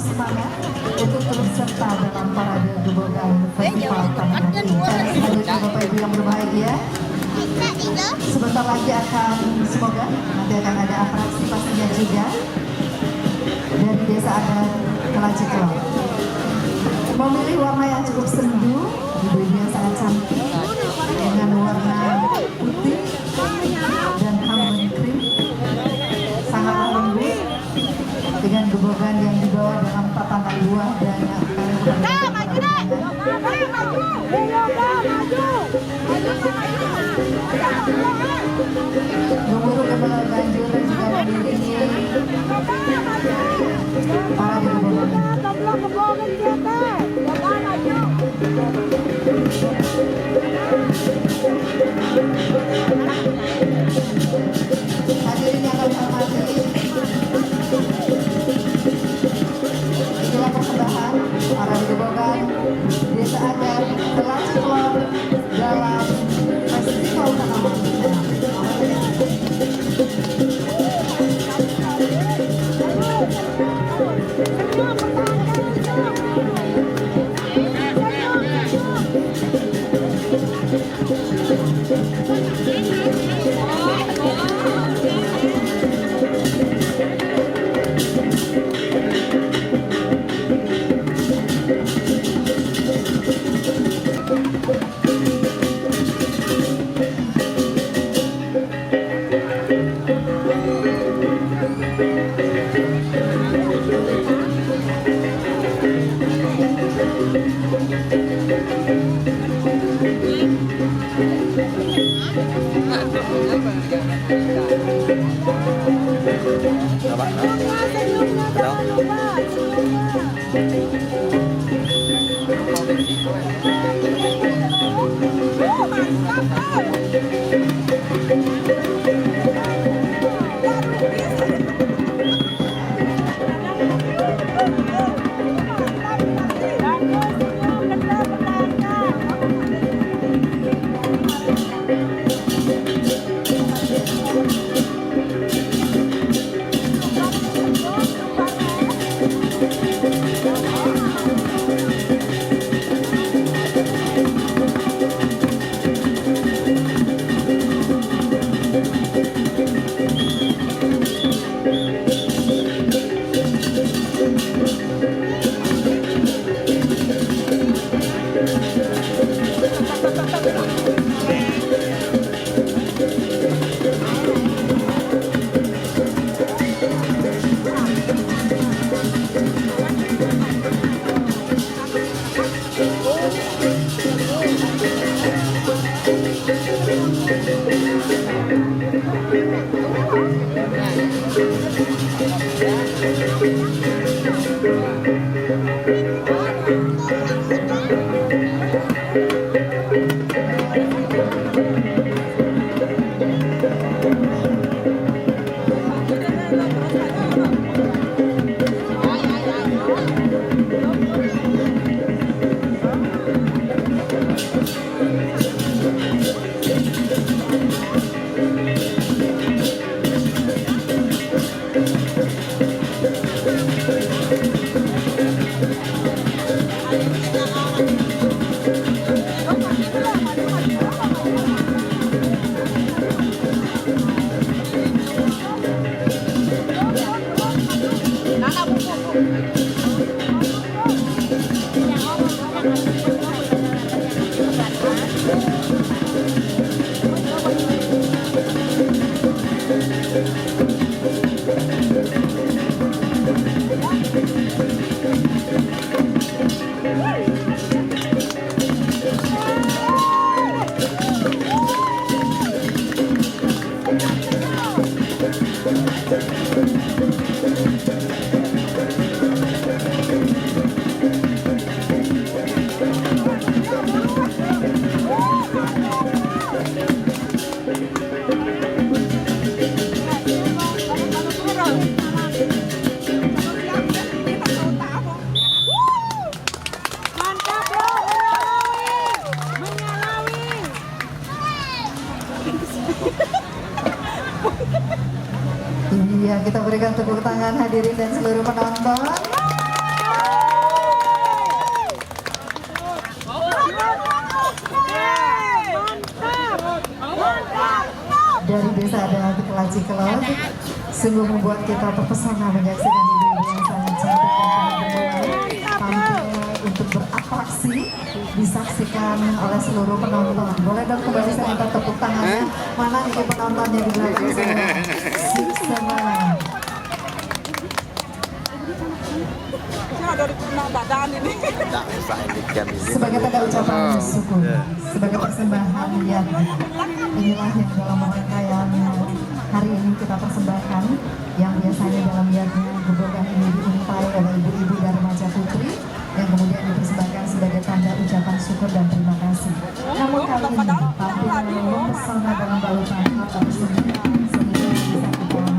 semangat untuk terus serta dalam parade Gebogan Festival Tangerang ini. Selanjutnya Bapak Ibu yang berbahagia, sebentar lagi akan semoga nanti akan ada atraksi pastinya juga dari Desa Adat Kelacikon. Memilih warna yang cukup sendu, ibu-ibu yang sangat cantik dengan warna putih dan hamon krim, sangat lembut dengan gebogan yang dibawa dalam tatanan buah dan gemuruh gemelar banjir juga mengiringi para gebogan ini. Hadirin yang kami hormati, inilah persembahan para gebogan Desa Adat Kelacikon dalam Festival Tangerang. Iya, kita berikan tepuk tangan hadirin dan seluruh penonton. biasa ada Tikelaji Kelot. Sungguh membuat kita terpesona menyaksikan ibu-ibu yang sangat cantik dan penuh tampil untuk beratraksi, disaksikan oleh seluruh penonton. Boleh dong kembali saya minta tepuk tangannya. Mana ini penontonnya di belakang saya? Semangat. Sebagai tanda ucapan syukur, sebagai persembahan yang inilah yang dalam rangkaian hari ini kita persembahkan, yang biasanya dalam yatnya gebogan ini diuntai oleh ibu-ibu dan remaja putri, yang kemudian dipersembahkan sebagai tanda ucapan syukur dan terima kasih. Namun kali ini tampil mempesona dalam balutan atau seni yang bisa kita nikmati.